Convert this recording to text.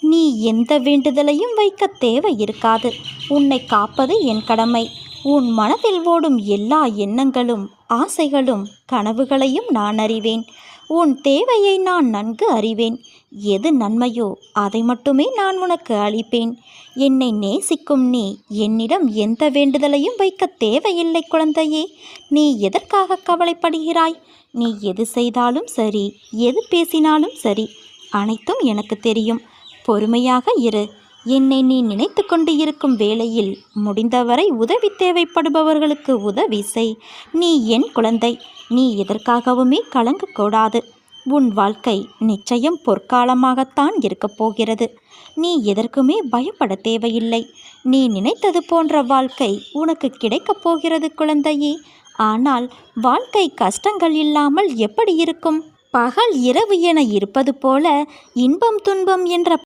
நீ எந்த வேண்டுதலையும் வைக்க தேவை இருக்காது. உன்னை காப்பது என் கடமை. உன் மனதில் ஓடும் எல்லா எண்ணங்களும், ஆசைகளும், கனவுகளையும் நான் அறிவேன். உன் தேவையை நான் நன்கு அறிவேன். எது நன்மையோ அதை மட்டுமே நான் உனக்கு அளிப்பேன். என்னை நேசிக்கும் நீ என்னிடம் எந்த வேண்டுதலையும் வைக்க தேவையில்லை குழந்தையே. நீ எதற்காக கவலைப்படுகிறாய்? நீ எது செய்தாலும் சரி, எது பேசினாலும் சரி, அனைத்தும் எனக்கு தெரியும். பொறுமையாக இரு. என்னை நீ நினைத்து கொண்டு இருக்கும் வேளையில் முடிந்தவரை உதவி தேவைப்படுபவர்களுக்கு உதவி செய். நீ என் குழந்தை. நீ எதற்காகவுமே கலங்கக்கூடாது. உன் வாழ்க்கை நிச்சயம் பொற்காலமாகத்தான் இருக்கப் போகிறது. நீ எதற்குமே பயப்பட தேவையில்லை. நீ நினைத்தது போன்ற வாழ்க்கை உனக்கு கிடைக்கப் போகிறது குழந்தையே. ஆனால் வாழ்க்கை கஷ்டங்கள் இல்லாமல் எப்படி இருக்கும்? பகல் இரவு என இருப்பது போல இன்பம் துன்பம் என்ற